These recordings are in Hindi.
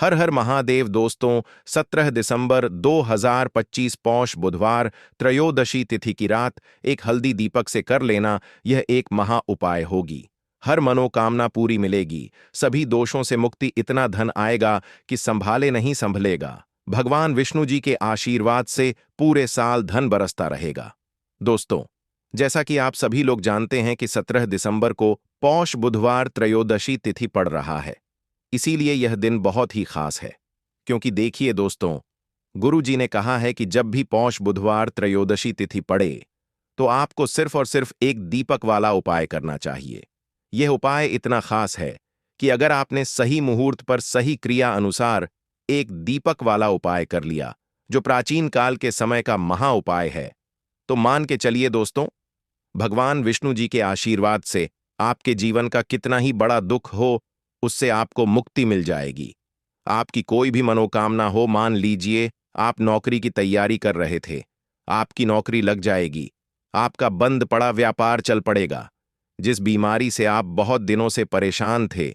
हर हर महादेव दोस्तों। 17 दिसंबर 2025 पौष बुधवार त्रयोदशी तिथि की रात एक हल्दी दीपक से कर लेना, यह एक महा उपाय होगी। हर मनोकामना पूरी मिलेगी, सभी दोषों से मुक्ति, इतना धन आएगा कि संभाले नहीं संभलेगा। भगवान विष्णु जी के आशीर्वाद से पूरे साल धन बरसता रहेगा। दोस्तों, जैसा कि आप सभी लोग जानते हैं कि 17 दिसंबर को पौष बुधवार त्रयोदशी तिथि पड़ रहा है। इसीलिए यह दिन बहुत ही खास है, क्योंकि देखिए दोस्तों, गुरु जी ने कहा है कि जब भी पौष बुधवार त्रयोदशी तिथि पड़े तो आपको सिर्फ और सिर्फ एक दीपक वाला उपाय करना चाहिए। यह उपाय इतना खास है कि अगर आपने सही मुहूर्त पर सही क्रिया अनुसार एक दीपक वाला उपाय कर लिया, जो प्राचीन काल के समय का महा उपाय है, तो मान के चलिए दोस्तों, भगवान विष्णु जी के आशीर्वाद से आपके जीवन का कितना ही बड़ा दुख हो, उससे आपको मुक्ति मिल जाएगी। आपकी कोई भी मनोकामना हो, मान लीजिए आप नौकरी की तैयारी कर रहे थे, आपकी नौकरी लग जाएगी, आपका बंद पड़ा व्यापार चल पड़ेगा। जिस बीमारी से आप बहुत दिनों से परेशान थे,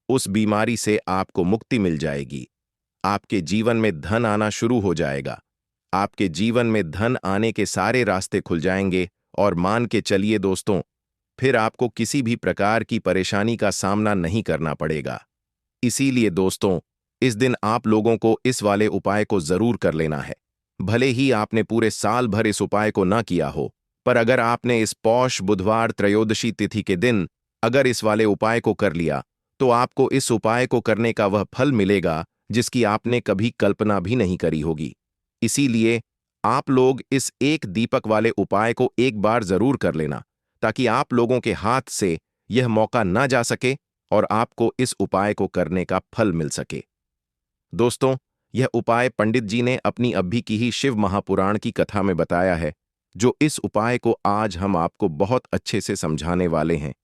उस बीमारी से आपको मुक्ति मिल जाएगी। आपके जीवन में धन आना शुरू हो जाएगा। आपके जीवन में धन आने के सारे रास्ते खुल जाएंगे और मान के चलिए दोस्तों, फिर आपको किसी भी प्रकार की परेशानी का सामना नहीं करना पड़ेगा। इसीलिए दोस्तों, इस दिन आप लोगों को इस वाले उपाय को जरूर कर लेना है। भले ही आपने पूरे साल भर इस उपाय को ना किया हो, पर अगर आपने इस पौष बुधवार त्रयोदशी तिथि के दिन अगर इस वाले उपाय को कर लिया, तो आपको इस उपाय को करने का वह फल मिलेगा जिसकी आपने कभी कल्पना भी नहीं करी होगी। इसीलिए आप लोग इस एक दीपक वाले उपाय को एक बार जरूर कर लेना, ताकि आप लोगों के हाथ से यह मौका ना जा सके और आपको इस उपाय को करने का फल मिल सके। दोस्तों, यह उपाय पंडित जी ने अपनी अभी की ही शिव महापुराण की कथा में बताया है, जो इस उपाय को आज हम आपको बहुत अच्छे से समझाने वाले हैं।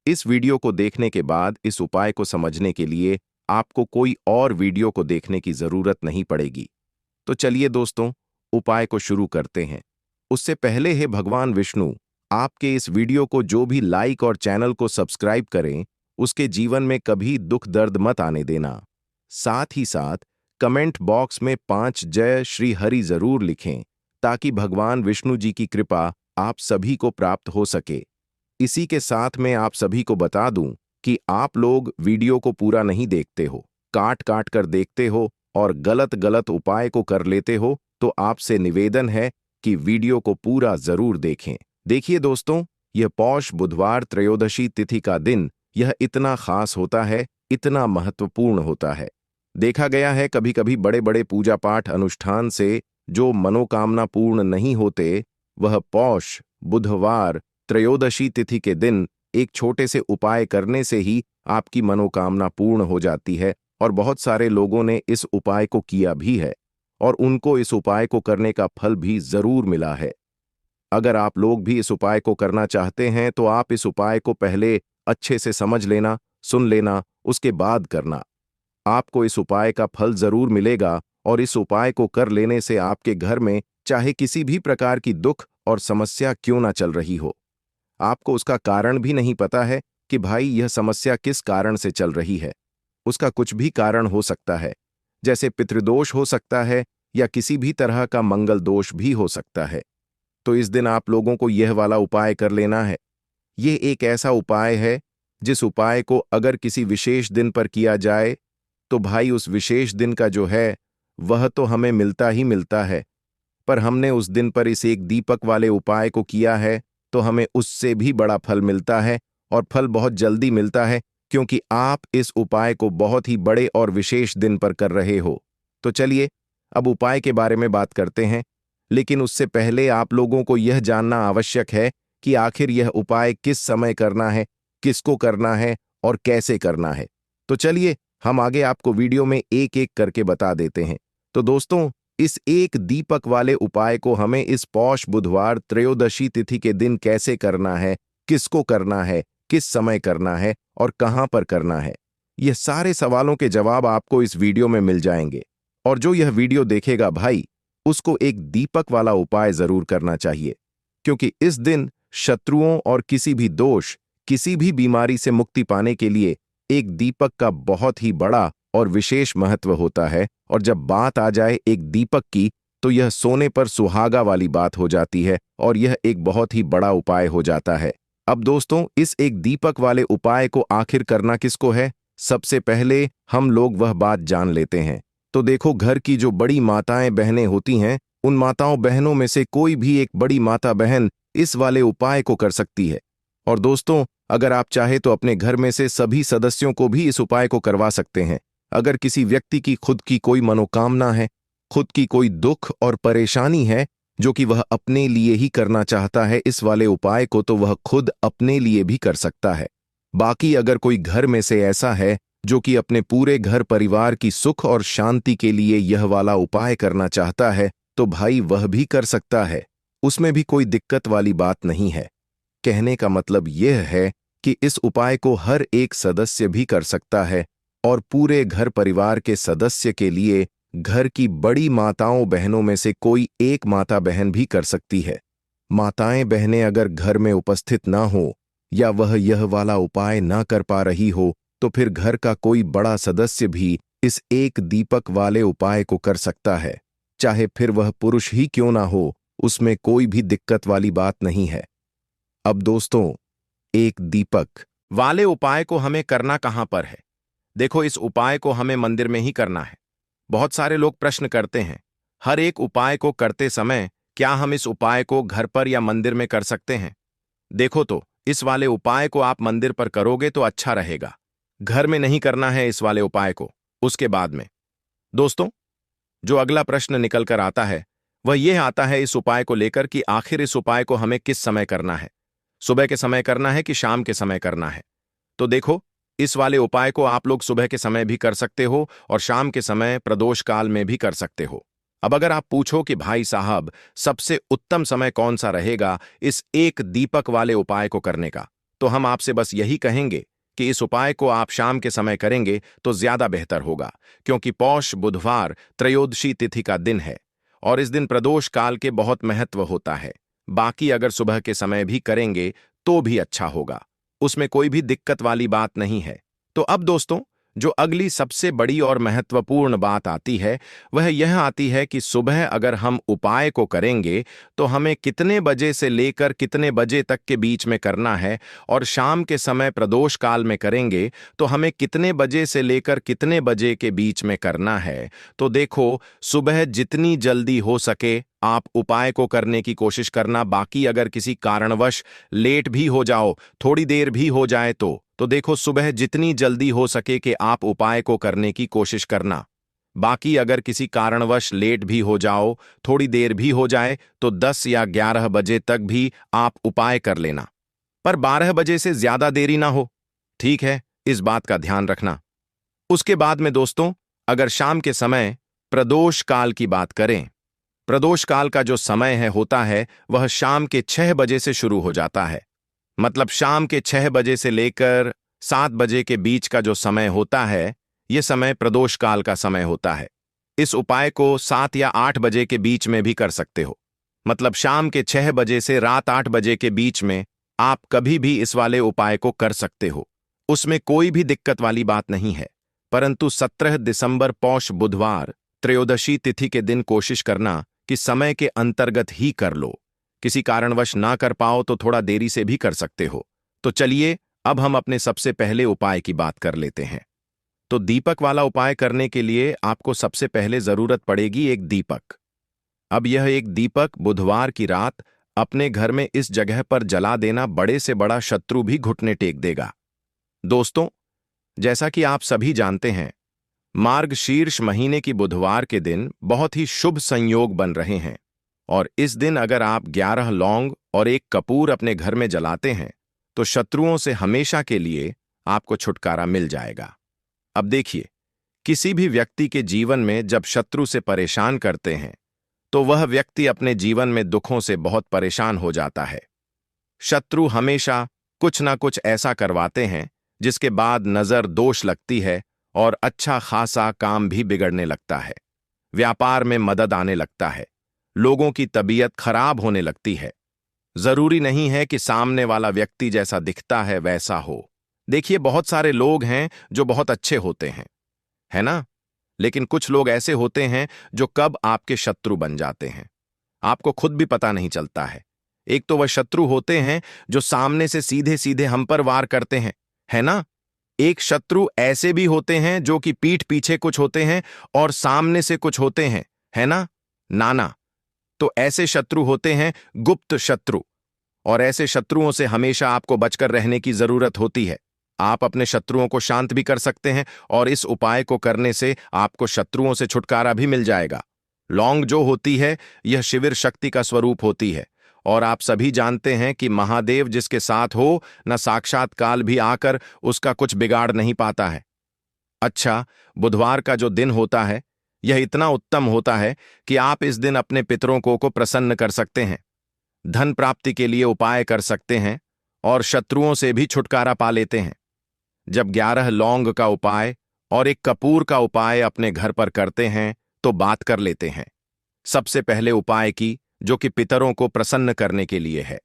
इस वीडियो को देखने के बाद इस उपाय को समझने के लिए आपको कोई और वीडियो को देखने की जरूरत नहीं पड़ेगी। तो चलिए दोस्तों, उपाय को शुरू करते हैं। उससे पहले है भगवान विष्णु आपके इस वीडियो को जो भी लाइक और चैनल को सब्सक्राइब करें, उसके जीवन में कभी दुख दर्द मत आने देना। साथ ही साथ कमेंट बॉक्स में 5 जय श्री हरि जरूर लिखें, ताकि भगवान विष्णु जी की कृपा आप सभी को प्राप्त हो सके। इसी के साथ मैं आप सभी को बता दूं कि आप लोग वीडियो को पूरा नहीं देखते हो, काट काट कर देखते हो और गलत गलत उपाय को कर लेते हो, तो आपसे निवेदन है कि वीडियो को पूरा जरूर देखें। देखिए दोस्तों, यह पौष बुधवार त्रयोदशी तिथि का दिन यह इतना खास होता है, इतना महत्वपूर्ण होता है। देखा गया है कभी कभी बड़े बड़े पूजा पाठ अनुष्ठान से जो मनोकामना पूर्ण नहीं होते, वह पौष बुधवार त्रयोदशी तिथि के दिन एक छोटे से उपाय करने से ही आपकी मनोकामना पूर्ण हो जाती है। और बहुत सारे लोगों ने इस उपाय को किया भी है और उनको इस उपाय को करने का फल भी जरूर मिला है। अगर आप लोग भी इस उपाय को करना चाहते हैं, तो आप इस उपाय को पहले अच्छे से समझ लेना, सुन लेना, उसके बाद करना। आपको इस उपाय का फल जरूर मिलेगा और इस उपाय को कर लेने से आपके घर में चाहे किसी भी प्रकार की दुख और समस्या क्यों ना चल रही हो, आपको उसका कारण भी नहीं पता है कि भाई यह समस्या किस कारण से चल रही है। उसका कुछ भी कारण हो सकता है, जैसे पितृदोष हो सकता है या किसी भी तरह का मंगल दोष भी हो सकता है। तो इस दिन आप लोगों को यह वाला उपाय कर लेना है। यह एक ऐसा उपाय है जिस उपाय को अगर किसी विशेष दिन पर किया जाए, तो भाई उस विशेष दिन का जो है वह तो हमें मिलता ही मिलता है, पर हमने उस दिन पर इस एक दीपक वाले उपाय को किया है तो हमें उससे भी बड़ा फल मिलता है, और फल बहुत जल्दी मिलता है, क्योंकि आप इस उपाय को बहुत ही बड़े और विशेष दिन पर कर रहे हो। तो चलिए अब उपाय के बारे में बात करते हैं, लेकिन उससे पहले आप लोगों को यह जानना आवश्यक है कि आखिर यह उपाय किस समय करना है, किसको करना है और कैसे करना है। तो चलिए हम आगे आपको वीडियो में एक एक करके बता देते हैं। तो दोस्तों, इस एक दीपक वाले उपाय को हमें इस पौष बुधवार त्रयोदशी तिथि के दिन कैसे करना है, किसको करना है, किस समय करना है और कहां पर करना है, यह सारे सवालों के जवाब आपको इस वीडियो में मिल जाएंगे। और जो यह वीडियो देखेगा भाई, उसको एक दीपक वाला उपाय जरूर करना चाहिए, क्योंकि इस दिन शत्रुओं और किसी भी दोष, किसी भी बीमारी से मुक्ति पाने के लिए एक दीपक का बहुत ही बड़ा और विशेष महत्व होता है। और जब बात आ जाए एक दीपक की, तो यह सोने पर सुहागा वाली बात हो जाती है और यह एक बहुत ही बड़ा उपाय हो जाता है। अब दोस्तों, इस एक दीपक वाले उपाय को आखिर करना किसको है? सबसे पहले हम लोग वह बात जान लेते हैं। तो देखो, घर की जो बड़ी माताएं बहनें होती हैं, उन माताओं बहनों में से कोई भी एक बड़ी माता बहन इस वाले उपाय को कर सकती है। और दोस्तों, अगर आप चाहे तो अपने घर में से सभी सदस्यों को भी इस उपाय को करवा सकते हैं। अगर किसी व्यक्ति की खुद की कोई मनोकामना है, खुद की कोई दुख और परेशानी है जो कि वह अपने लिए ही करना चाहता है इस वाले उपाय को, तो वह खुद अपने लिए भी कर सकता है। बाकी अगर कोई घर में से ऐसा है जो कि अपने पूरे घर परिवार की सुख और शांति के लिए यह वाला उपाय करना चाहता है, तो भाई वह भी कर सकता है। उसमें भी कोई दिक्कत वाली बात नहीं है। कहने का मतलब यह है कि इस उपाय को हर एक सदस्य भी कर सकता है और पूरे घर परिवार के सदस्य के लिए घर की बड़ी माताओं बहनों में से कोई एक माता बहन भी कर सकती है। माताएं बहनें अगर घर में उपस्थित ना हो या वह यह वाला उपाय ना कर पा रही हो, तो फिर घर का कोई बड़ा सदस्य भी इस एक दीपक वाले उपाय को कर सकता है। चाहे फिर वह पुरुष ही क्यों ना हो, उसमें कोई भी दिक्कत वाली बात नहीं है। अब दोस्तों, एक दीपक वाले उपाय को हमें करना कहां पर है? देखो, इस उपाय को हमें मंदिर में ही करना है। बहुत सारे लोग प्रश्न करते हैं, हर एक उपाय को करते समय क्या हम इस उपाय को घर पर या मंदिर में कर सकते हैं? देखो, तो इस वाले उपाय को आप मंदिर पर करोगे तो अच्छा रहेगा। घर में नहीं करना है इस वाले उपाय को। उसके बाद में दोस्तों, जो अगला प्रश्न निकल कर आता है वह यह आता है इस उपाय को लेकर कि आखिर इस उपाय को हमें किस समय करना है? सुबह के समय करना है कि शाम के समय करना है? तो देखो, इस वाले उपाय को आप लोग सुबह के समय भी कर सकते हो और शाम के समय प्रदोष काल में भी कर सकते हो। अब अगर आप पूछो कि भाई साहब, सबसे उत्तम समय कौन सा रहेगा इस एक दीपक वाले उपाय को करने का, तो हम आपसे बस यही कहेंगे कि इस उपाय को आप शाम के समय करेंगे तो ज्यादा बेहतर होगा, क्योंकि पौष बुधवार त्रयोदशी तिथि का दिन है और इस दिन प्रदोष काल के बहुत महत्व होता है। बाकी अगर सुबह के समय भी करेंगे तो भी अच्छा होगा, उसमें कोई भी दिक्कत वाली बात नहीं है। तो अब दोस्तों, जो अगली सबसे बड़ी और महत्वपूर्ण बात आती है वह यह आती है कि सुबह अगर हम उपाय को करेंगे तो हमें कितने बजे से लेकर कितने बजे तक के बीच में करना है, और शाम के समय प्रदोष काल में करेंगे तो हमें कितने बजे से लेकर कितने बजे के बीच में करना है। तो देखो, सुबह जितनी जल्दी हो सके आप उपाय को करने की कोशिश करना। बाकी अगर किसी कारणवश लेट भी हो जाओ, थोड़ी देर भी हो जाए तो देखो, सुबह जितनी जल्दी हो सके कि आप उपाय को करने की कोशिश करना। बाकी अगर किसी कारणवश लेट भी हो जाओ, थोड़ी देर भी हो जाए, तो 10 या 11 बजे तक भी आप उपाय कर लेना, पर 12 बजे से ज्यादा देरी ना हो। ठीक है, इस बात का ध्यान रखना। उसके बाद में दोस्तों, अगर शाम के समय प्रदोष काल की बात करें, प्रदोष काल का जो समय होता है वह शाम के 6 बजे से शुरू हो जाता है। मतलब शाम के 6 बजे से लेकर 7 बजे के बीच का जो समय होता है, यह समय प्रदोष काल का समय होता है। इस उपाय को 7 या 8 बजे के बीच में भी कर सकते हो। मतलब शाम के 6 बजे से रात 8 बजे के बीच में आप कभी भी इस वाले उपाय को कर सकते हो, उसमें कोई भी दिक्कत वाली बात नहीं है। परंतु 17 दिसंबर पौष बुधवार त्रयोदशी तिथि के दिन कोशिश करना कि समय के अंतर्गत ही कर लो। किसी कारणवश ना कर पाओ तो थोड़ा देरी से भी कर सकते हो। तो चलिए, अब हम अपने सबसे पहले उपाय की बात कर लेते हैं। तो दीपक वाला उपाय करने के लिए आपको सबसे पहले जरूरत पड़ेगी एक दीपक। अब यह एक दीपक बुधवार की रात अपने घर में इस जगह पर जला देना, बड़े से बड़ा शत्रु भी घुटने टेक देगा। दोस्तों, जैसा कि आप सभी जानते हैं, मार्गशीर्ष महीने की बुधवार के दिन बहुत ही शुभ संयोग बन रहे हैं और इस दिन अगर आप 11 लौंग और एक कपूर अपने घर में जलाते हैं तो शत्रुओं से हमेशा के लिए आपको छुटकारा मिल जाएगा। अब देखिए, किसी भी व्यक्ति के जीवन में जब शत्रु से परेशान करते हैं तो वह व्यक्ति अपने जीवन में दुखों से बहुत परेशान हो जाता है। शत्रु हमेशा कुछ ना कुछ ऐसा करवाते हैं जिसके बाद नजर दोष लगती है और अच्छा खासा काम भी बिगड़ने लगता है। व्यापार में मदद आने लगता है, लोगों की तबीयत खराब होने लगती है। जरूरी नहीं है कि सामने वाला व्यक्ति जैसा दिखता है वैसा हो। देखिए, बहुत सारे लोग हैं जो बहुत अच्छे होते हैं, है ना? लेकिन कुछ लोग ऐसे होते हैं जो कब आपके शत्रु बन जाते हैं, आपको खुद भी पता नहीं चलता है। एक तो वह शत्रु होते हैं जो सामने से सीधे सीधे हम पर वार करते हैं, है ना? एक शत्रु ऐसे भी होते हैं जो कि पीठ पीछे कुछ होते हैं और सामने से कुछ होते हैं, है ना? नाना। तो ऐसे शत्रु होते हैं गुप्त शत्रु, और ऐसे शत्रुओं से हमेशा आपको बचकर रहने की जरूरत होती है। आप अपने शत्रुओं को शांत भी कर सकते हैं और इस उपाय को करने से आपको शत्रुओं से छुटकारा भी मिल जाएगा। लौंग जो होती है, यह शिविर शक्ति का स्वरूप होती है, और आप सभी जानते हैं कि महादेव जिसके साथ हो, न साक्षात काल भी आकर उसका कुछ बिगाड़ नहीं पाता है। अच्छा, बुधवार का जो दिन होता है, यह इतना उत्तम होता है कि आप इस दिन अपने पितरों को प्रसन्न कर सकते हैं, धन प्राप्ति के लिए उपाय कर सकते हैं और शत्रुओं से भी छुटकारा पा लेते हैं। जब 11 लौंग का उपाय और एक कपूर का उपाय अपने घर पर करते हैं तो बात कर लेते हैं। सबसे पहले उपाय की, जो कि पितरों को प्रसन्न करने के लिए है।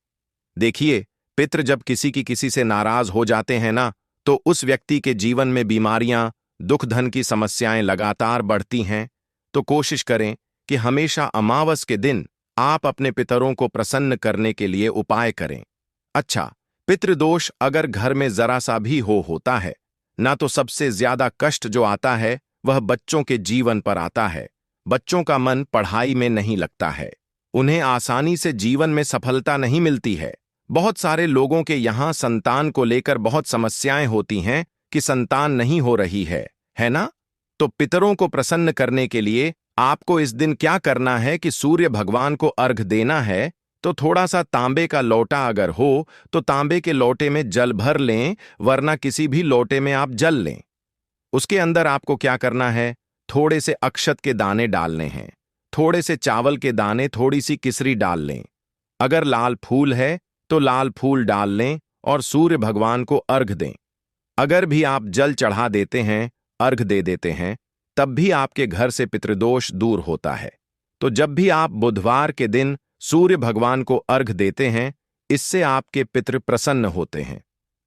देखिए, पितृ जब किसी से नाराज हो जाते हैं ना, तो उस व्यक्ति के जीवन में बीमारियां, दुख, धन की समस्याएं लगातार बढ़ती हैं। तो कोशिश करें कि हमेशा अमावस के दिन आप अपने पितरों को प्रसन्न करने के लिए उपाय करें। अच्छा, पितृदोष अगर घर में जरा सा भी होता है ना, तो सबसे ज्यादा कष्ट जो आता है वह बच्चों के जीवन पर आता है। बच्चों का मन पढ़ाई में नहीं लगता है, उन्हें आसानी से जीवन में सफलता नहीं मिलती है। बहुत सारे लोगों के यहाँ संतान को लेकर बहुत समस्याएं होती हैं कि संतान नहीं हो रही है ना? तो पितरों को प्रसन्न करने के लिए आपको इस दिन क्या करना है कि सूर्य भगवान को अर्घ देना है। तो थोड़ा सा तांबे का लोटा अगर हो तो तांबे के लोटे में जल भर लें, वरना किसी भी लोटे में आप जल लें। उसके अंदर आपको क्या करना है, थोड़े से अक्षत के दाने डालने हैं, थोड़े से चावल के दाने, थोड़ी सी किसरी डाल लें। अगर लाल फूल है तो लाल फूल डाल लें और सूर्य भगवान को अर्घ दें। अगर भी आप जल चढ़ा देते हैं, अर्घ दे देते हैं, तब भी आपके घर से पितृदोष दूर होता है। तो जब भी आप बुधवार के दिन सूर्य भगवान को अर्घ देते हैं, इससे आपके पितृ प्रसन्न होते हैं।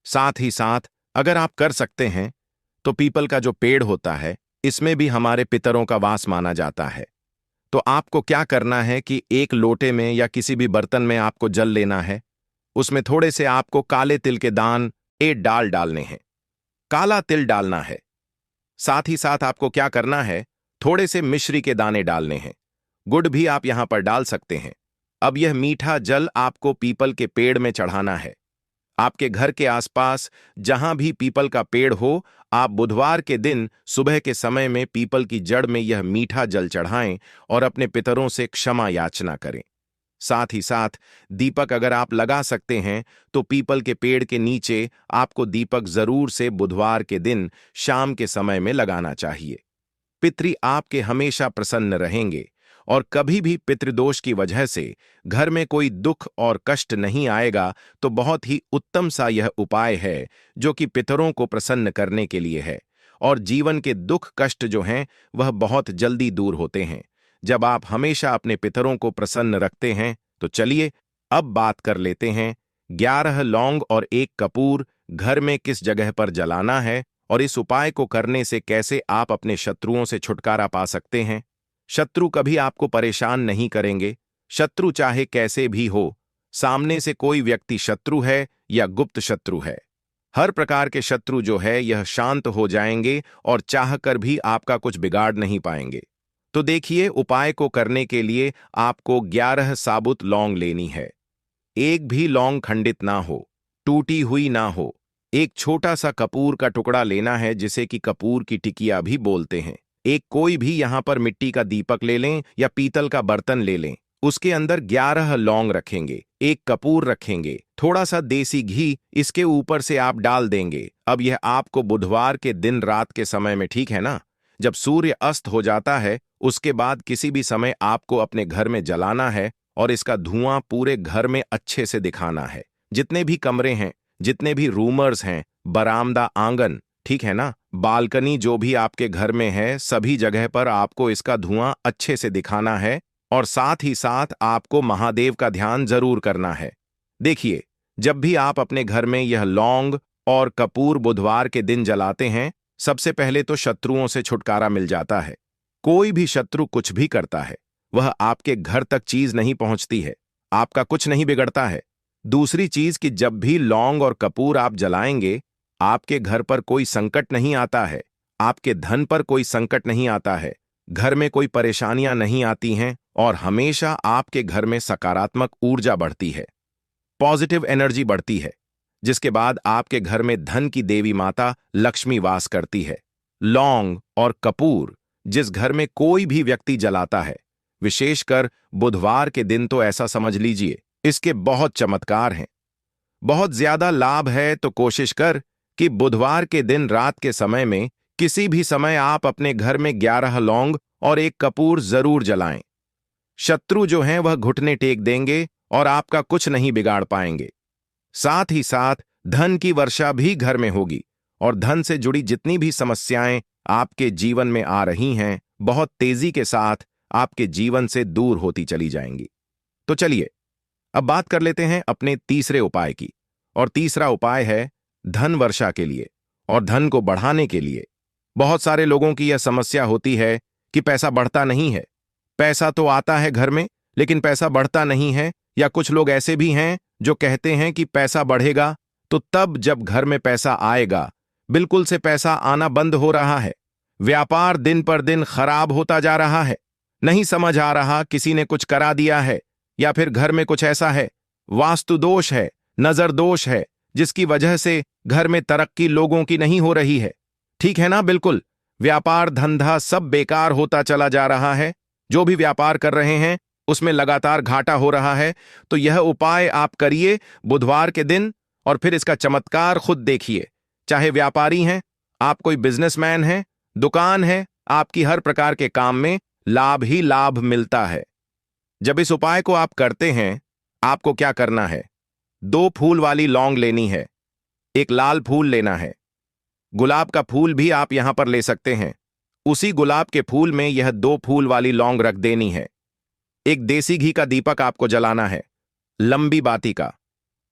साथ ही साथ अगर आप कर सकते हैं तो पीपल का जो पेड़ होता है, इसमें भी हमारे पितरों का वास माना जाता है। तो आपको क्या करना है कि एक लोटे में या किसी भी बर्तन में आपको जल लेना है, उसमें थोड़े से आपको काले तिल के दान डालने हैं, काला तिल डालना है। साथ ही साथ आपको क्या करना है, थोड़े से मिश्री के दाने डालने हैं, गुड़ भी आप यहां पर डाल सकते हैं। अब यह मीठा जल आपको पीपल के पेड़ में चढ़ाना है। आपके घर के आसपास जहां भी पीपल का पेड़ हो, आप बुधवार के दिन सुबह के समय में पीपल की जड़ में यह मीठा जल चढ़ाएं और अपने पितरों से क्षमा याचना करें। साथ ही साथ दीपक अगर आप लगा सकते हैं तो पीपल के पेड़ के नीचे आपको दीपक जरूर से बुधवार के दिन शाम के समय में लगाना चाहिए। पितृ आपके हमेशा प्रसन्न रहेंगे और कभी भी पितृदोष की वजह से घर में कोई दुख और कष्ट नहीं आएगा। तो बहुत ही उत्तम सा यह उपाय है जो कि पितरों को प्रसन्न करने के लिए है, और जीवन के दुख कष्ट जो हैं वह बहुत जल्दी दूर होते हैं जब आप हमेशा अपने पितरों को प्रसन्न रखते हैं। तो चलिए अब बात कर लेते हैं 11 लौंग और 1 कपूर घर में किस जगह पर जलाना है, और इस उपाय को करने से कैसे आप अपने शत्रुओं से छुटकारा पा सकते हैं। शत्रु कभी आपको परेशान नहीं करेंगे। शत्रु चाहे कैसे भी हो, सामने से कोई व्यक्ति शत्रु है या गुप्त शत्रु है, हर प्रकार के शत्रु जो है यह शांत हो जाएंगे और चाहकर भी आपका कुछ बिगाड़ नहीं पाएंगे। तो देखिए, उपाय को करने के लिए आपको 11 साबुत लौंग लेनी है। एक भी लौंग खंडित ना हो, टूटी हुई ना हो। एक छोटा सा कपूर का टुकड़ा लेना है, जिसे कि कपूर की टिकिया भी बोलते हैं। एक कोई भी यहां पर मिट्टी का दीपक ले लें या पीतल का बर्तन ले लें, उसके अंदर 11 लौंग रखेंगे, 1 कपूर रखेंगे, थोड़ा सा देसी घी इसके ऊपर से आप डाल देंगे। अब यह आपको बुधवार के दिन रात के समय में, ठीक है ना, जब सूर्य अस्त हो जाता है, उसके बाद किसी भी समय आपको अपने घर में जलाना है और इसका धुआं पूरे घर में अच्छे से दिखाना है। जितने भी कमरे हैं, जितने भी रूमर्स हैं, बरामदा, आंगन, ठीक है ना, बालकनी, जो भी आपके घर में है, सभी जगह पर आपको इसका धुआं अच्छे से दिखाना है। और साथ ही साथ आपको महादेव का ध्यान जरूर करना है। देखिए, जब भी आप अपने घर में यह लौंग और कपूर बुधवार के दिन जलाते हैं, सबसे पहले तो शत्रुओं से छुटकारा मिल जाता है। कोई भी शत्रु कुछ भी करता है, वह आपके घर तक चीज नहीं पहुंचती है, आपका कुछ नहीं बिगड़ता है। दूसरी चीज कि जब भी लौंग और कपूर आप जलाएंगे, आपके घर पर कोई संकट नहीं आता है, आपके धन पर कोई संकट नहीं आता है, घर में कोई परेशानियां नहीं आती हैं और हमेशा आपके घर में सकारात्मक ऊर्जा बढ़ती है, पॉजिटिव एनर्जी बढ़ती है, जिसके बाद आपके घर में धन की देवी माता लक्ष्मी वास करती है। लौंग और कपूर जिस घर में कोई भी व्यक्ति जलाता है, विशेषकर बुधवार के दिन, तो ऐसा समझ लीजिए इसके बहुत चमत्कार हैं, बहुत ज्यादा लाभ है। तो कोशिश कर कि बुधवार के दिन रात के समय में किसी भी समय आप अपने घर में 11 लौंग और 1 कपूर जरूर जलाएं। शत्रु जो हैं वह घुटने टेक देंगे और आपका कुछ नहीं बिगाड़ पाएंगे। साथ ही साथ धन की वर्षा भी घर में होगी और धन से जुड़ी जितनी भी समस्याएं आपके जीवन में आ रही हैं, बहुत तेजी के साथ आपके जीवन से दूर होती चली जाएंगी। तो चलिए अब बात कर लेते हैं अपने तीसरे उपाय की। और तीसरा उपाय है धन वर्षा के लिए और धन को बढ़ाने के लिए। बहुत सारे लोगों की यह समस्या होती है कि पैसा बढ़ता नहीं है। पैसा तो आता है घर में, लेकिन पैसा बढ़ता नहीं है। या कुछ लोग ऐसे भी हैं जो कहते हैं कि पैसा बढ़ेगा तो तब जब घर में पैसा आएगा। बिल्कुल से पैसा आना बंद हो रहा है, व्यापार दिन पर दिन खराब होता जा रहा है। नहीं समझ आ रहा, किसी ने कुछ करा दिया है या फिर घर में कुछ ऐसा है, वास्तु दोष है, नजर दोष है, जिसकी वजह से घर में तरक्की लोगों की नहीं हो रही है। ठीक है ना? बिल्कुल व्यापार धंधा सब बेकार होता चला जा रहा है। जो भी व्यापार कर रहे हैं उसमें लगातार घाटा हो रहा है। तो यह उपाय आप करिए बुधवार के दिन और फिर इसका चमत्कार खुद देखिए। चाहे व्यापारी हैं, आप कोई बिजनेसमैन हैं, दुकान है, आपकी हर प्रकार के काम में लाभ ही लाभ मिलता है। जब इस उपाय को आप करते हैं, आपको क्या करना है? 2 फूल वाली लौंग लेनी है, 1 लाल फूल लेना है, गुलाब का फूल भी आप यहां पर ले सकते हैं। उसी गुलाब के फूल में यह 2 फूल वाली लौंग रख देनी है। 1 देसी घी का दीपक आपको जलाना है, लंबी बाती का।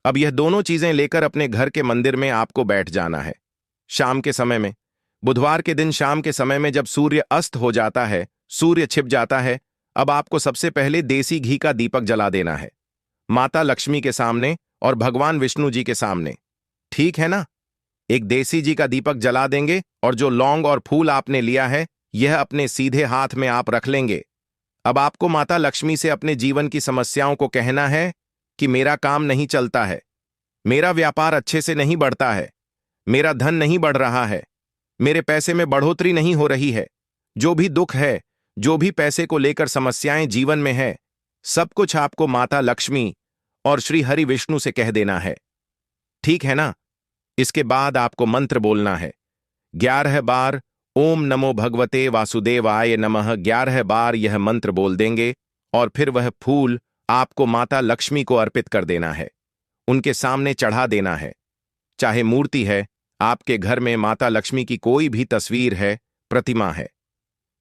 अब यह दोनों चीजें लेकर अपने घर के मंदिर में आपको बैठ जाना है। शाम के समय में, बुधवार के दिन शाम के समय में जब सूर्य अस्त हो जाता है, सूर्य छिप जाता है, अब आपको सबसे पहले देसी घी का दीपक जला देना है, माता लक्ष्मी के सामने और भगवान विष्णु जी के सामने। ठीक है ना? 1 देसी घी का दीपक जला देंगे और जो लौंग और फूल आपने लिया है, यह अपने सीधे हाथ में आप रख लेंगे। अब आपको माता लक्ष्मी से अपने जीवन की समस्याओं को कहना है कि मेरा काम नहीं चलता है, मेरा व्यापार अच्छे से नहीं बढ़ता है, मेरा धन नहीं बढ़ रहा है, मेरे पैसे में बढ़ोतरी नहीं हो रही है। जो भी दुख है, जो भी पैसे को लेकर समस्याएं जीवन में है, सब कुछ आपको माता लक्ष्मी और श्री हरि विष्णु से कह देना है। ठीक है ना? इसके बाद आपको मंत्र बोलना है 11 बार। ओम नमो भगवते वासुदेवाय नमः 11 बार यह मंत्र बोल देंगे और फिर वह फूल आपको माता लक्ष्मी को अर्पित कर देना है, उनके सामने चढ़ा देना है। चाहे मूर्ति है, आपके घर में माता लक्ष्मी की कोई भी तस्वीर है, प्रतिमा है।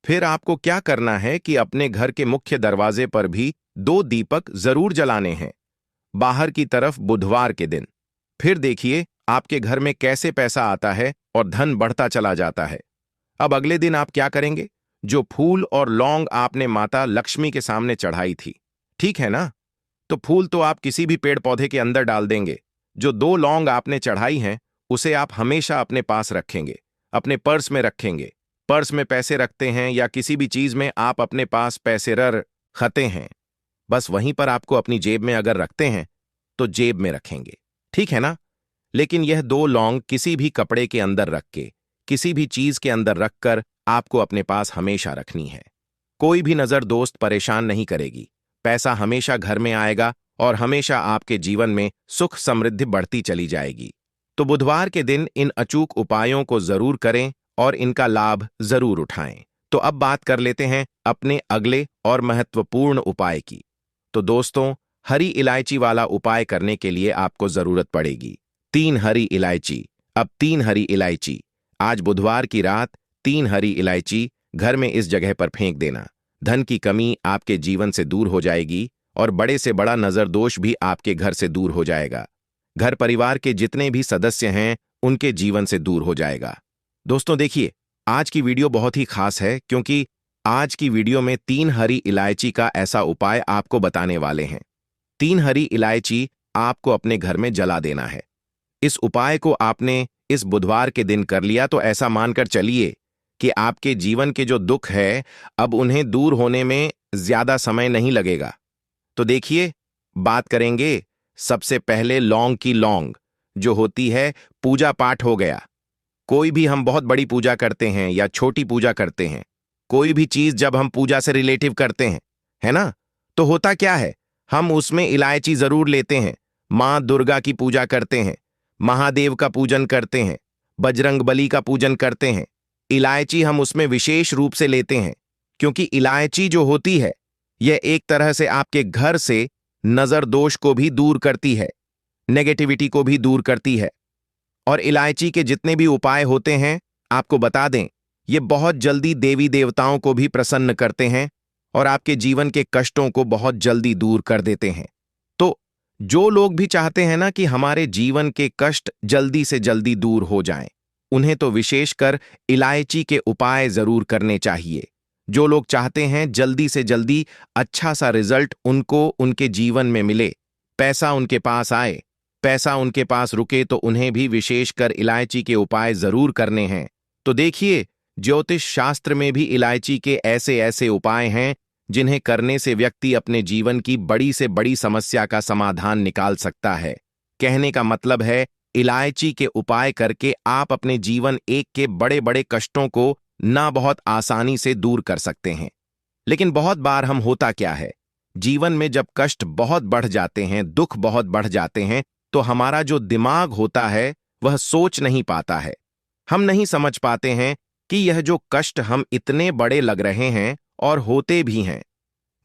फिर आपको क्या करना है कि अपने घर के मुख्य दरवाजे पर भी 2 दीपक जरूर जलाने हैं, बाहर की तरफ बुधवार के दिन। फिर देखिए आपके घर में कैसे पैसा आता है और धन बढ़ता चला जाता है। अब अगले दिन आप क्या करेंगे? जो फूल और लौंग आपने माता लक्ष्मी के सामने चढ़ाई थी, ठीक है ना, तो फूल तो आप किसी भी पेड़ पौधे के अंदर डाल देंगे। जो 2 लौंग आपने चढ़ाई हैं, उसे आप हमेशा अपने पास रखेंगे, अपने पर्स में रखेंगे। पर्स में पैसे रखते हैं या किसी भी चीज में आप अपने पास पैसे रखते हैं, बस वहीं पर आपको अपनी जेब में अगर रखते हैं तो जेब में रखेंगे। ठीक है ना? लेकिन यह 2 लौंग किसी भी कपड़े के अंदर रख के, किसी भी चीज के अंदर रखकर आपको अपने पास हमेशा रखनी है। कोई भी नजर दोस्त परेशान नहीं करेगी, पैसा हमेशा घर में आएगा और हमेशा आपके जीवन में सुख समृद्धि बढ़ती चली जाएगी। तो बुधवार के दिन इन अचूक उपायों को जरूर करें और इनका लाभ जरूर उठाएं। तो अब बात कर लेते हैं अपने अगले और महत्वपूर्ण उपाय की। तो दोस्तों, हरी इलायची वाला उपाय करने के लिए आपको जरूरत पड़ेगी 3 हरी इलायची। अब 3 हरी इलायची, आज बुधवार की रात 3 हरी इलायची घर में इस जगह पर फेंक देना। धन की कमी आपके जीवन से दूर हो जाएगी और बड़े से बड़ा नजर दोष भी आपके घर से दूर हो जाएगा। घर परिवार के जितने भी सदस्य हैं, उनके जीवन से दूर हो जाएगा। दोस्तों देखिए, आज की वीडियो बहुत ही खास है क्योंकि आज की वीडियो में 3 हरी इलायची का ऐसा उपाय आपको बताने वाले हैं। 3 हरी इलायची आपको अपने घर में जला देना है। इस उपाय को आपने इस बुधवार के दिन कर लिया तो ऐसा मानकर चलिए कि आपके जीवन के जो दुख है, अब उन्हें दूर होने में ज्यादा समय नहीं लगेगा। तो देखिए, बात करेंगे सबसे पहले लौंग की। लौंग जो होती है, पूजा पाठ हो गया। कोई भी हम बहुत बड़ी पूजा करते हैं या छोटी पूजा करते हैं, कोई भी चीज जब हम पूजा से रिलेटिव करते हैं, है ना, तो होता क्या है, हम उसमें इलायची जरूर लेते हैं। माँ दुर्गा की पूजा करते हैं, महादेव का पूजन करते हैं, बजरंग बली का पूजन करते हैं। इलायची हम उसमें विशेष रूप से लेते हैं क्योंकि इलायची जो होती है, यह एक तरह से आपके घर से नजर दोष को भी दूर करती है, नेगेटिविटी को भी दूर करती है। और इलायची के जितने भी उपाय होते हैं, आपको बता दें, ये बहुत जल्दी देवी देवताओं को भी प्रसन्न करते हैं और आपके जीवन के कष्टों को बहुत जल्दी दूर कर देते हैं। तो जो लोग भी चाहते हैं ना कि हमारे जीवन के कष्ट जल्दी से जल्दी दूर हो जाएं, उन्हें तो विशेषकर इलायची के उपाय जरूर करने चाहिए। जो लोग चाहते हैं जल्दी से जल्दी अच्छा सा रिजल्ट उनको उनके जीवन में मिले, पैसा उनके पास आए, पैसा उनके पास रुके, तो उन्हें भी विशेषकर इलायची के उपाय जरूर करने हैं। तो देखिए, ज्योतिष शास्त्र में भी इलायची के ऐसे ऐसे उपाय हैं जिन्हें करने से व्यक्ति अपने जीवन की बड़ी से बड़ी समस्या का समाधान निकाल सकता है। कहने का मतलब है, इलायची के उपाय करके आप अपने जीवन एक के बड़े बड़े कष्टों को ना बहुत आसानी से दूर कर सकते हैं। लेकिन बहुत बार हम होता क्या है, जीवन में जब कष्ट बहुत बढ़ जाते हैं, दुख बहुत बढ़ जाते हैं, तो हमारा जो दिमाग होता है वह सोच नहीं पाता है। हम नहीं समझ पाते हैं कि यह जो कष्ट हम इतने बड़े लग रहे हैं और होते भी हैं।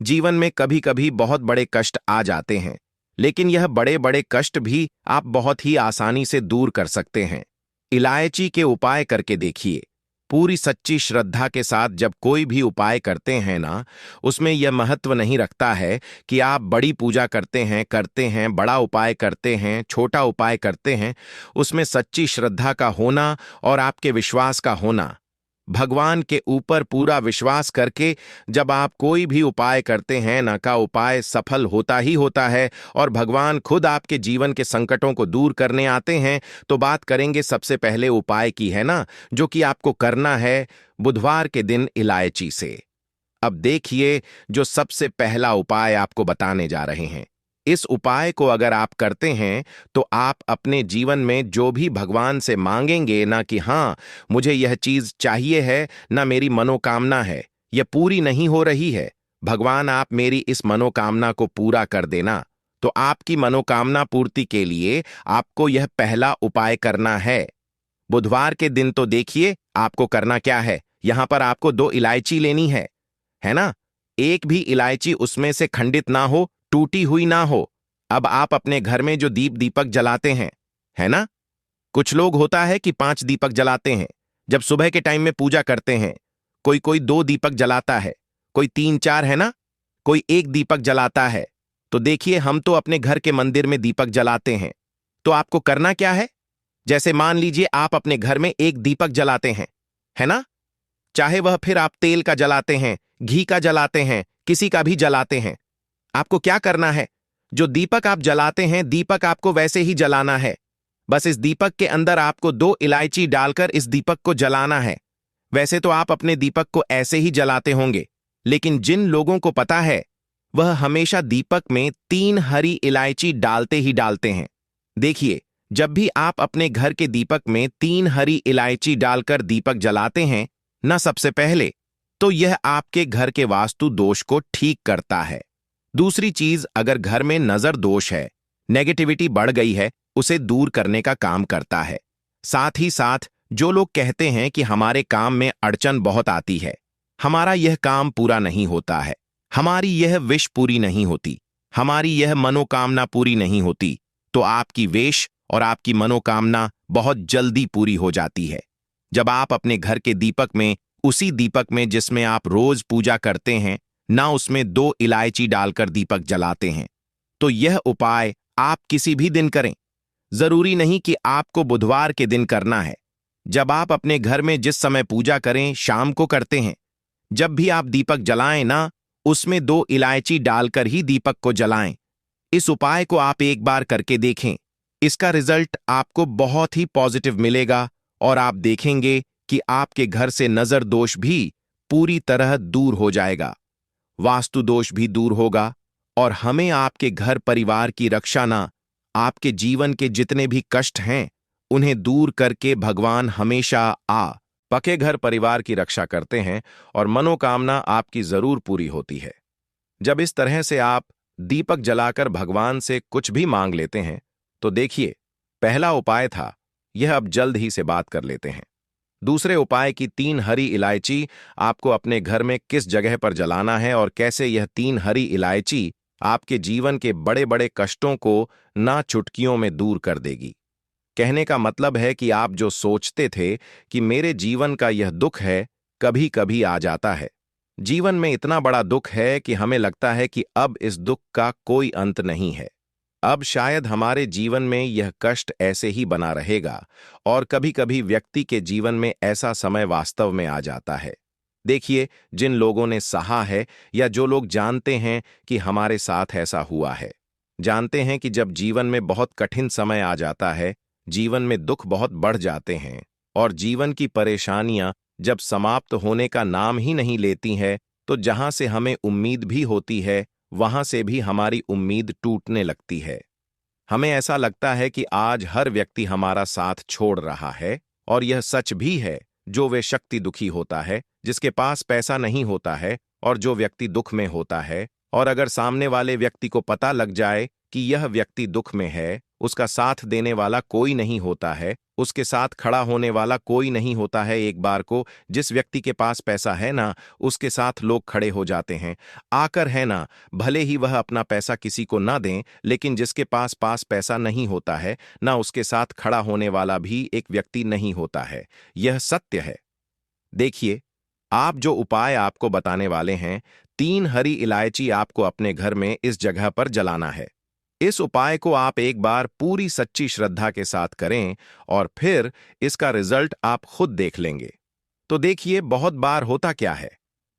जीवन में कभी कभी बहुत बड़े कष्ट आ जाते हैं, लेकिन यह बड़े बड़े कष्ट भी आप बहुत ही आसानी से दूर कर सकते हैं। इलायची के उपाय करके देखिए। पूरी सच्ची श्रद्धा के साथ जब कोई भी उपाय करते हैं ना, उसमें यह महत्व नहीं रखता है कि आप बड़ी पूजा करते हैं, बड़ा उपाय करते हैं, छोटा उपाय करते हैं। उसमें सच्ची श्रद्धा का होना और आपके विश्वास का होना, भगवान के ऊपर पूरा विश्वास करके जब आप कोई भी उपाय करते हैं ना, का उपाय सफल होता ही होता है और भगवान खुद आपके जीवन के संकटों को दूर करने आते हैं। तो बात करेंगे सबसे पहले उपाय की, है ना, जो कि आपको करना है बुधवार के दिन इलायची से। अब देखिए, जो सबसे पहला उपाय आपको बताने जा रहे हैं, इस उपाय को अगर आप करते हैं तो आप अपने जीवन में जो भी भगवान से मांगेंगे ना, कि हाँ मुझे यह चीज चाहिए है, ना मेरी मनोकामना है, यह पूरी नहीं हो रही है, भगवान आप मेरी इस मनोकामना को पूरा कर देना। तो आपकी मनोकामना पूर्ति के लिए आपको यह पहला उपाय करना है बुधवार के दिन। तो देखिए, आपको करना क्या है, यहां पर आपको 2 इलायची लेनी है ना। एक भी इलायची उसमें से खंडित ना हो, टूटी हुई ना हो। अब आप अपने घर में जो दीप दीपक जलाते हैं, है ना, कुछ लोग होता है कि 5 दीपक जलाते हैं जब सुबह के टाइम में पूजा करते हैं। कोई कोई 2 दीपक जलाता है, कोई 3-4, है ना, कोई 1 दीपक जलाता है। तो देखिए, हम तो अपने घर के मंदिर में दीपक जलाते हैं। तो आपको करना क्या है, जैसे मान लीजिए आप अपने घर में 1 दीपक जलाते हैं, है ना, चाहे वह फिर आप तेल का जलाते हैं, घी का जलाते हैं, किसी का भी जलाते हैं। आपको क्या करना है, जो दीपक आप जलाते हैं, दीपक आपको वैसे ही जलाना है। बस इस दीपक के अंदर आपको 2 इलायची डालकर इस दीपक को जलाना है। वैसे तो आप अपने दीपक को ऐसे ही जलाते होंगे, लेकिन जिन लोगों को पता है, वह हमेशा दीपक में 3 हरी इलायची डालते ही डालते हैं। देखिए, जब भी आप अपने घर के दीपक में 3 हरी इलायची डालकर दीपक जलाते हैं ना, सबसे पहले तो यह आपके घर के वास्तु दोष को ठीक करता है। दूसरी चीज, अगर घर में नजर दोष है, नेगेटिविटी बढ़ गई है, उसे दूर करने का काम करता है। साथ ही साथ जो लोग कहते हैं कि हमारे काम में अड़चन बहुत आती है, हमारा यह काम पूरा नहीं होता है, हमारी यह विश पूरी नहीं होती, हमारी यह मनोकामना पूरी नहीं होती, तो आपकी विश और आपकी मनोकामना बहुत जल्दी पूरी हो जाती है। जब आप अपने घर के दीपक में, उसी दीपक में जिसमें आप रोज पूजा करते हैं ना, उसमें 2 इलायची डालकर दीपक जलाते हैं, तो यह उपाय आप किसी भी दिन करें। जरूरी नहीं कि आपको बुधवार के दिन करना है। जब आप अपने घर में जिस समय पूजा करें, शाम को करते हैं, जब भी आप दीपक जलाएं ना, उसमें 2 इलायची डालकर ही दीपक को जलाएं। इस उपाय को आप एक बार करके देखें। इसका रिजल्ट आपको बहुत ही पॉजिटिव मिलेगा और आप देखेंगे कि आपके घर से नजर दोष भी पूरी तरह दूर हो जाएगा, वास्तु दोष भी दूर होगा और हमें आपके घर परिवार की रक्षा ना, आपके जीवन के जितने भी कष्ट हैं उन्हें दूर करके भगवान हमेशा पके घर परिवार की रक्षा करते हैं और मनोकामना आपकी जरूर पूरी होती है। जब इस तरह से आप दीपक जलाकर भगवान से कुछ भी मांग लेते हैं तो देखिए, पहला उपाय था, यह अब जल्द ही से बात कर लेते हैं। दूसरे उपाय की 3 हरी इलायची आपको अपने घर में किस जगह पर जलाना है और कैसे यह 3 हरी इलायची आपके जीवन के बड़े बड़े कष्टों को ना चुटकियों में दूर कर देगी। कहने का मतलब है कि आप जो सोचते थे कि मेरे जीवन का यह दुख है, कभी कभी आ जाता है। जीवन में इतना बड़ा दुख है कि हमें लगता है कि अब इस दुख का कोई अंत नहीं है। अब शायद हमारे जीवन में यह कष्ट ऐसे ही बना रहेगा और कभी कभी व्यक्ति के जीवन में ऐसा समय वास्तव में आ जाता है। देखिए, जिन लोगों ने सहा है या जो लोग जानते हैं कि हमारे साथ ऐसा हुआ है, जानते हैं कि जब जीवन में बहुत कठिन समय आ जाता है, जीवन में दुख बहुत बढ़ जाते हैं और जीवन की परेशानियां जब समाप्त होने का नाम ही नहीं लेती हैं, तो जहां से हमें उम्मीद भी होती है, वहां से भी हमारी उम्मीद टूटने लगती है। हमें ऐसा लगता है कि आज हर व्यक्ति हमारा साथ छोड़ रहा है और यह सच भी है। जो वे शक्ति दुखी होता है, जिसके पास पैसा नहीं होता है और जो व्यक्ति दुख में होता है, और अगर सामने वाले व्यक्ति को पता लग जाए कि यह व्यक्ति दुख में है, उसका साथ देने वाला कोई नहीं होता है, उसके साथ खड़ा होने वाला कोई नहीं होता है। एक बार को जिस व्यक्ति के पास पैसा है ना, उसके साथ लोग खड़े हो जाते हैं आकर, है ना, भले ही वह अपना पैसा किसी को ना दें, लेकिन जिसके पास पैसा नहीं होता है ना, उसके साथ खड़ा होने वाला भी एक व्यक्ति नहीं होता है। यह सत्य है। देखिए, आप जो उपाय आपको बताने वाले हैं, 3 हरी इलायची आपको अपने घर में इस जगह पर जलाना है। इस उपाय को आप एक बार पूरी सच्ची श्रद्धा के साथ करें और फिर इसका रिजल्ट आप खुद देख लेंगे। तो देखिए, बहुत बार होता क्या है,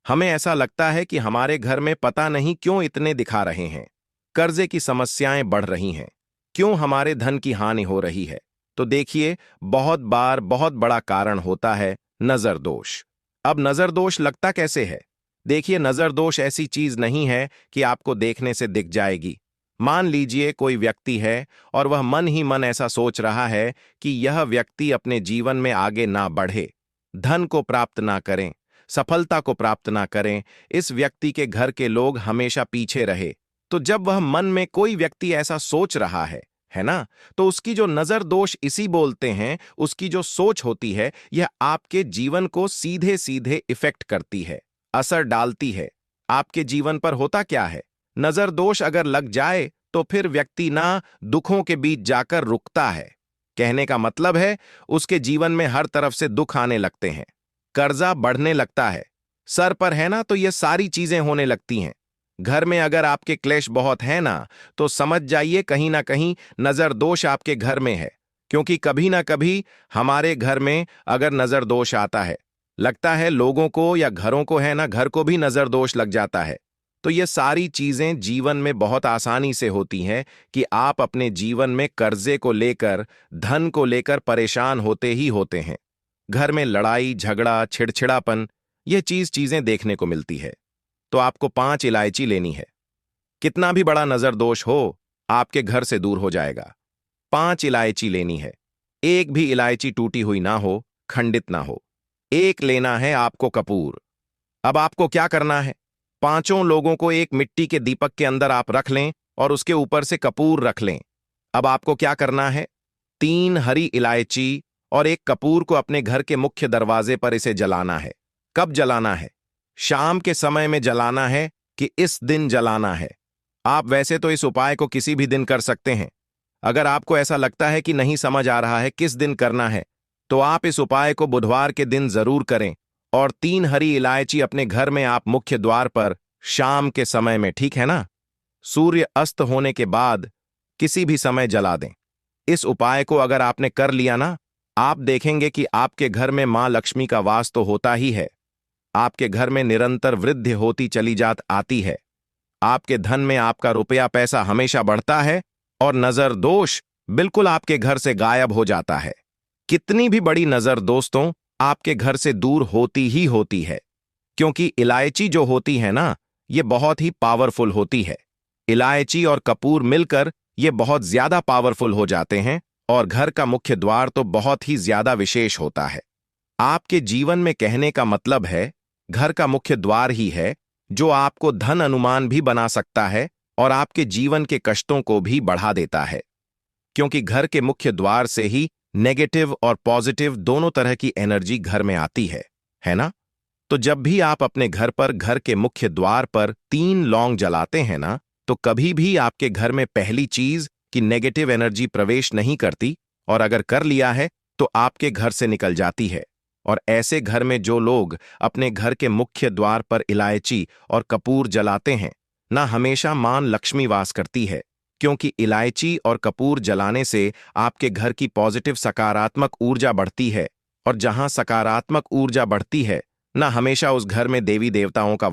हमें ऐसा लगता है कि हमारे घर में पता नहीं क्यों इतने दिखा रहे हैं, कर्जे की समस्याएं बढ़ रही हैं, क्यों हमारे धन की हानि हो रही है। तो देखिए, बहुत बार बहुत बड़ा कारण होता है नजर दोष। अब नजर दोष लगता कैसे है? देखिए, नजर दोष ऐसी चीज नहीं है कि आपको देखने से दिख जाएगी। मान लीजिए कोई व्यक्ति है और वह मन ही मन ऐसा सोच रहा है कि यह व्यक्ति अपने जीवन में आगे ना बढ़े, धन को प्राप्त ना करें, सफलता को प्राप्त ना करें, इस व्यक्ति के घर के लोग हमेशा पीछे रहे। तो जब वह मन में कोई व्यक्ति ऐसा सोच रहा है ना, तो उसकी जो नजर दोष इसी बोलते हैं, उसकी जो सोच होती है, यह आपके जीवन को सीधे सीधे इफेक्ट करती है, असर डालती है। आपके जीवन पर होता क्या है, नजर दोष अगर लग जाए तो फिर व्यक्ति ना दुखों के बीच जाकर रुकता है। कहने का मतलब है, उसके जीवन में हर तरफ से दुख आने लगते हैं, कर्जा बढ़ने लगता है, सर पर है ना, तो ये सारी चीजें होने लगती हैं। घर में अगर आपके क्लेश बहुत है ना, तो समझ जाइए कहीं ना कहीं नजर दोष आपके घर में है। क्योंकि कभी ना कभी हमारे घर में अगर नजर दोष आता है, लगता है लोगों को या घरों को, है ना, घर को भी नजर दोष लग जाता है। तो ये सारी चीजें जीवन में बहुत आसानी से होती हैं कि आप अपने जीवन में कर्जे को लेकर, धन को लेकर परेशान होते ही होते हैं। घर में लड़ाई झगड़ा, छिड़छिड़ापन, ये चीजें देखने को मिलती है। तो आपको 5 इलायची लेनी है। कितना भी बड़ा नजर दोष हो, आपके घर से दूर हो जाएगा। 5 इलायची लेनी है। एक भी इलायची टूटी हुई ना हो, खंडित ना हो। एक लेना है आपको कपूर। अब आपको क्या करना है, 5 लोगों को एक मिट्टी के दीपक के अंदर आप रख लें और उसके ऊपर से कपूर रख लें। अब आपको क्या करना है, 3 हरी इलायची और एक कपूर को अपने घर के मुख्य दरवाजे पर इसे जलाना है। कब जलाना है? शाम के समय में जलाना है कि इस दिन जलाना है? आप वैसे तो इस उपाय को किसी भी दिन कर सकते हैं। अगर आपको ऐसा लगता है कि नहीं समझ आ रहा है किस दिन करना है, तो आप इस उपाय को बुधवार के दिन जरूर करें और 3 हरी इलायची अपने घर में आप मुख्य द्वार पर शाम के समय में, ठीक है ना, सूर्य अस्त होने के बाद किसी भी समय जला दें। इस उपाय को अगर आपने कर लिया ना, आप देखेंगे कि आपके घर में मां लक्ष्मी का वास तो होता ही है। आपके घर में निरंतर वृद्धि होती चली जात आती है। आपके धन में आपका रुपया पैसा हमेशा बढ़ता है और नजर दोष बिल्कुल आपके घर से गायब हो जाता है। कितनी भी बड़ी नजर दोस्तों आपके घर से दूर होती ही होती है, क्योंकि इलायची जो होती है ना, ये बहुत ही पावरफुल होती है। इलायची और कपूर मिलकर ये बहुत ज्यादा पावरफुल हो जाते हैं और घर का मुख्य द्वार तो बहुत ही ज्यादा विशेष होता है। आपके जीवन में कहने का मतलब है घर का मुख्य द्वार ही है जो आपको धन अनुमान भी बना सकता है और आपके जीवन के कष्टों को भी बढ़ा देता है, क्योंकि घर के मुख्य द्वार से ही नेगेटिव और पॉजिटिव दोनों तरह की एनर्जी घर में आती है ना। तो जब भी आप अपने घर पर घर के मुख्य द्वार पर 3 लौंग जलाते हैं ना, तो कभी भी आपके घर में पहली चीज कि नेगेटिव एनर्जी प्रवेश नहीं करती, और अगर कर लिया है तो आपके घर से निकल जाती है। और ऐसे घर में जो लोग अपने घर के मुख्य द्वार पर इलायची और कपूर जलाते हैं ना, हमेशा मां लक्ष्मी वास करती है, क्योंकि इलायची और कपूर जलाने से आपके घर की पॉजिटिव सकारात्मक ऊर्जा बढ़ती है, और जहां सकारात्मक ऊर्जा बढ़ती है ना, हमेशा उस घर में देवी देवताओं का